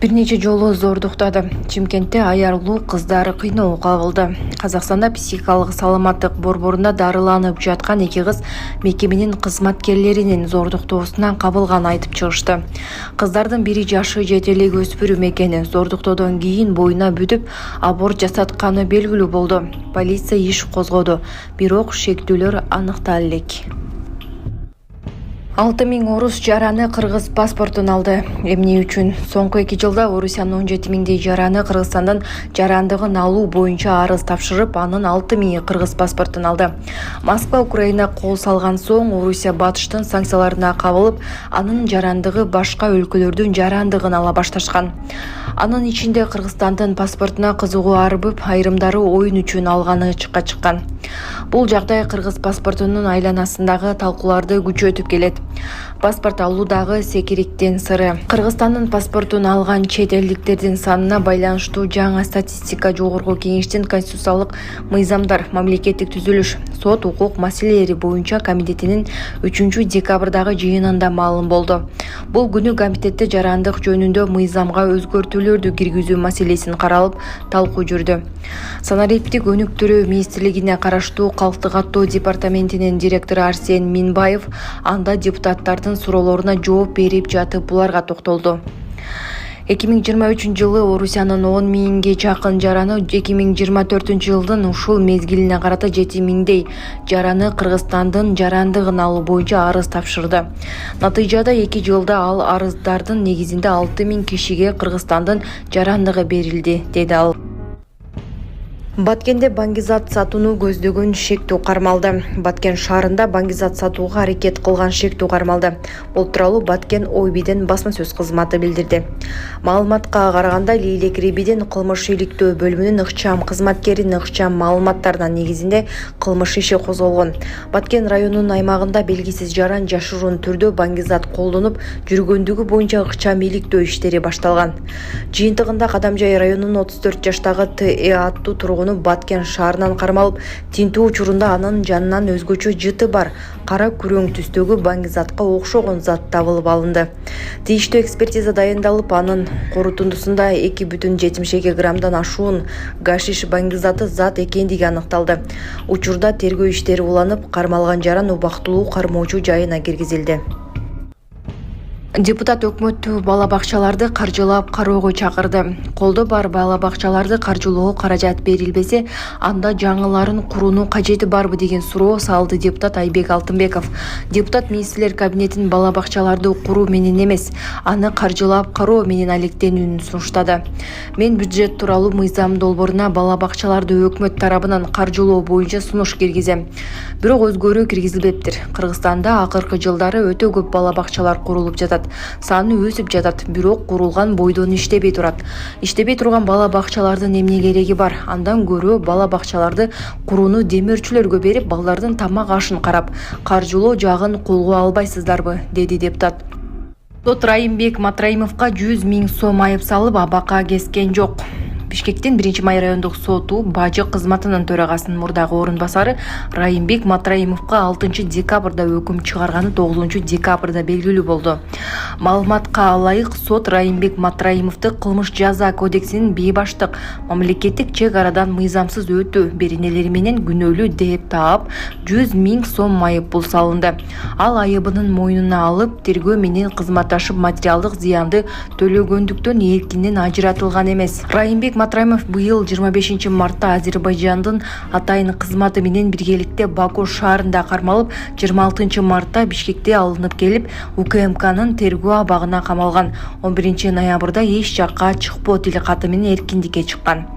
бир нече жолу зордуктады. Чимкентте аярлуу кыздар кыйноого кабылды. Казакстанда психикалык саламаттык борборунда дарыланып жаткан эки кыз мекеменин кызматкерлеринин зордуктоосунан кабылганын айтып чыгышты. Кыздардын бири жашы жете элек өспүрүм экени, зордуктоодон кийин боюна бүтүп аборт жасатканы белгилүү болду. Полиция иш козгоду, бирок шектүүлөр аныктала элек. 6000 орус жараны кыргыз паспортун алды. Эмне үчүн? Соңку 2 жылда Орусиянын 17 миңдей жараны Кыргызстандан жарандыгын алуу боюнча арыз тапшырып, анын 6000 кыргыз паспортун алды. Москва Украина кол салган соң Орусия батыштын санкцияларына кабылып, анын жарандыгы башка өлкөлөрдүн жарандыгын ала башташкан. Анын ичинде Кыргызстандын паспортуна кызыгуу арбып, айрымдары оюн үчүн алганы ычыкка чыккан. Бул жагдай кыргыз паспортунун айланасындагы талкууларды күчөтүп келет. Паспорт алуудагы секириктин сыры. Кыргызстандын паспортун алган чет элдиктердин санына байланыштуу жаңы статистика Жогорку Кеңештин конституциялык мыйзамдар, мамлекеттик түзүлүш, сот, укук маселелери боюнча комитетинин 3 декабрдагы жыйынында маалым болду. Бул күнү комитетте жарандык жөнүндө мыйзамга өзгөртүүлөрдү киргизүү маселесин каралып, талкуу жүрдү. Санариптик өнүктүрүү министрлигине караштуу Калктык аттоо департаментинин директору Арсен Минбаев анда депутаттардын суроолоруна жооп берип жатып буларга токтолду. 2023 жылы Орусиянын 10 миңге жакын жараны, 2024 жылдын ушул мезгилине карата 7 миңдей жараны Кыргызстандын жарандыгын алуу боюнча арыз тапшырды. Натыйжада 2 жылда ал арыздардын негизинде 6000 кишиге Кыргызстандын жарандыгы берилди, деди ал. Баткенде баңгизат сатууну көздөгөн шектүү кармалды. Баткен шаарында баңгизат сатууга аракет кылган шектүү кармалды. Бул тууралуу Баткен ОЙБден басма сөз кызматы билдирди. Маалыматка караганда, Лейлек Ребиден кылмыш иликтөө бөлүмүнүн ыкчам кызматкеринин ыкчам маалыматтарына негизинде кылмыш иши козголгон. Баткен районунун аймагында белгисиз жаран жашыруун түрдө баңгизат колдонуп жүргөндүгү боюнча ыкчам иликтөө иштери башталган. Жыйынтыгында Кадамжай районунун 34 жаштагы Т.Э. аттуу тургуну Баткен шаарынан кармалып, тинтүү учурунда анын жанынан өзгөчө жыты бар кара күрөң түстөгү баңгизатка окшогон зат табылып алынды. Тийиштүү экспертиза дайындалып, анын корутундусунда 2,72 граммдан ашуун гашиш баңгизаты зат экендиги аныкталды. Учурда тергөө иштери уланып, кармалган жаран убактылуу кармоочу жайына киргизилди. Депутат өкмөттүү бала бакчаларды каржылап кароого чакырды. Колдо бар бала бакчаларды каржылоого каражат берилбесе, анда жаңыларын курууну кажети барбы деген суроо салды депутат Айбек Алтынбеков. Депутат министрлер кабинетин бала бакчаларды куруу менен эмес, аны каржылап кароо менен алектенүүнү сунуштады. Мен бюджет тууралуу мыйзам долборуна бала бакчаларды өкмөт тарабынан каржылоо боюнча сунуш киргизем. Бирок өзгөрүү киргизилбептир. Кыргызстанда акыркы жылдары өтө көп бала бакчалар курулуп жатат. Саны өсүп жатат, бирок курулган бойдон иштебей турат. Иштебей турган бала бакчалардын эмне кереги бар? Андан көрө бала бакчаларды курууну демөөрчүлөргө берип, балдардын тамак ашын карап, каржылоо жагын колго албайсыздарбы, деди депутат. Сот Райымбек Матраимовго 100 000 сом айып салып, абакка кескен жок. Бишкектин 1-май райондук соту бажы кызматынын төрагасынын мурдагы орун басары Райымбек Матраимовго 6 декабрда өкүм чыгарганы 9 декабрда белгилүү болду. Маалыматка ылайык, сот Райымбек Матраимовду кылмыш жаза кодексинин бейбаштык, мамлекеттик чек арадан мыйзамсыз өтүү беренелери менен күнөөлүү деп таап 100 000 сом айып пул салынды. Ал айыбынын мойнуна алып, тергөө менен кызматташып материалдык зыянды төлөгөндүктөн эркинен ажыратылган эмес. Райымбек Матраимов быйыл 25 мартта Азербайжандын атайын кызматы менен биргеликте Баку шаарында кармалып, 26 мартта Бишкекте алынып келип, УКМКнын тергөө абагына камалган. 11 ноябрда эч жакка чыкпоо тил каты менен эркиндикке чыккан.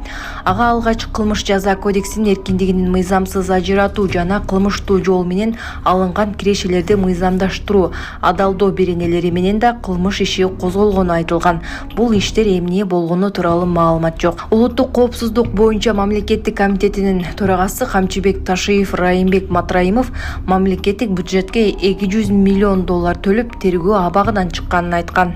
Ага алгач кылмыш жаза кодексинин эркиндигинин мыйзамсыз ажыратуу жана кылмыштуу жол менен алынган кирешелерди мыйзамдаштыруу, адалдоо беренелери менен да кылмыш иши козголгону айтылган. Бул иштер эмне болгону тууралуу маалымат жок. Улуттук коопсуздук боюнча мамлекеттик комитетинин төрагасы Камчыбек Ташиев Райымбек Матраимов мамлекеттик бюджетке $200 миллион төлөп тергөө абагынан чыкканын айткан.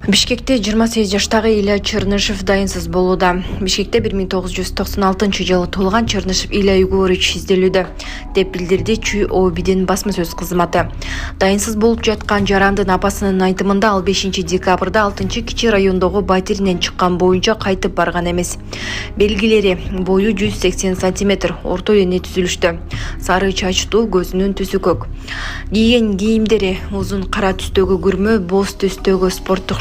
Бишкекте 28 жаштагы Илья Чернышев дайынсыз болууда. Бишкекте 1996 туулган Чернышев Илья Егорович изделүүдө, деп билдирди Чүй ОБИдин басма сөз кызматы. Дайынсыз болуп жаткан жарандын апасынын айтымында ал 5 декабрда 6-кичи райондогу батиринен чыккан боюнча кайтып барган эмес. Белгилери: бою 180 см, орто дене түзүлүштө, сары чачтуу, көзүнүн түсү көк. Кийген кийимдери узун кара түстөгү күрмө, боз түстөгү спорттук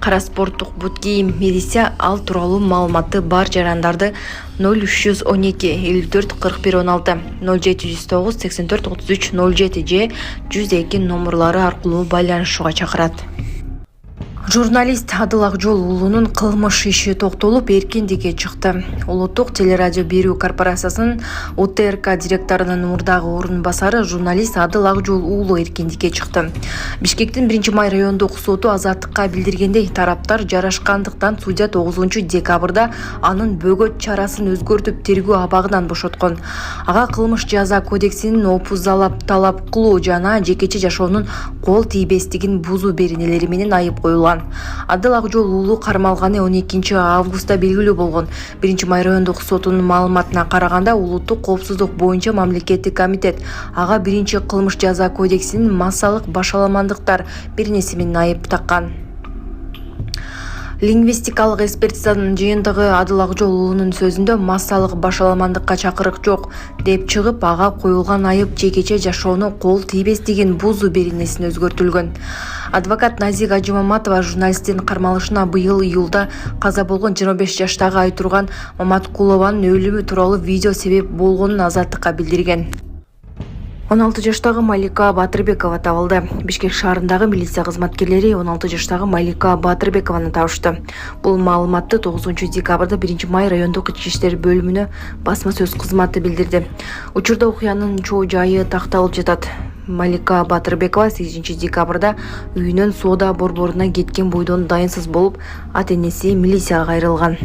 кара спорттук бут кийим. Милиция ал тууралуу маалыматты бар жарандарды 0312 54 41 16 0709 84 33 07 же 102 номерлары аркылуу байланышууга чакырат. Журналист Адыл Акжол уулунун кылмыш иши токтолуп эркиндикке чыкты. Улуттук телерадио берүү корпорациясынын УТРК директорунун мурдагы орун басары журналист Адыл Акжол уулу эркиндикке чыкты. Бишкектин 1-май райондук соту азаттыкка билдиргендей, тараптар жарашкандыктан судья 9 декабрда анын бөгөт чарасын өзгөртүп тергөө абагынан бошоткон. Ага кылмыш жаза кодексинин опузалап талап кылуу жана жекече жашоонун кол тийбестигин бузуу беренелери менен айып коюлган. Адыл Акжол уулу кармалганы 12 августта белгилүү болгон. 1-май райондук сотунун маалыматына караганда, улуттук коопсуздук боюнча мамлекеттик комитет ага 1 кылмыш жаза кодексинин массалык башаламандыктар беренеси менен айып таккан. Лингвистикалык экспертизанын жыйынтыгы Адыл Акжол уулунун сөзүндө массалык башаламандыкка чакырык жок деп чыгып, ага коюлган айып жекече жашоону кол тийбестигин бузуу беренесин өзгөртүлгөн. Адвокат Назик Ажимаматова журналисттин кармалышына быйыл июлда каза болгон 25 жаштагы Айтурган Маматкулованын өлүмү тууралуу видео себеп болгонун азаттыкка билдирген. 16 жаштагы Малика Батырбекова табылды. Бишкек шаарындагы милиция кызматкерлери 16 жаштагы Малика Батырбекованы табышты. Бул маалыматты 9 декабрда 1-май райондук ички иштер бөлүмүнө басма сөз кызматы билдирди. Учурда окуянын чоо жайы такталып жатат. Малика Батырбекова 8 декабрда үйүнөн соода борборуна кеткен бойдон дайынсыз болуп, ата-энеси милицияга кайрылган.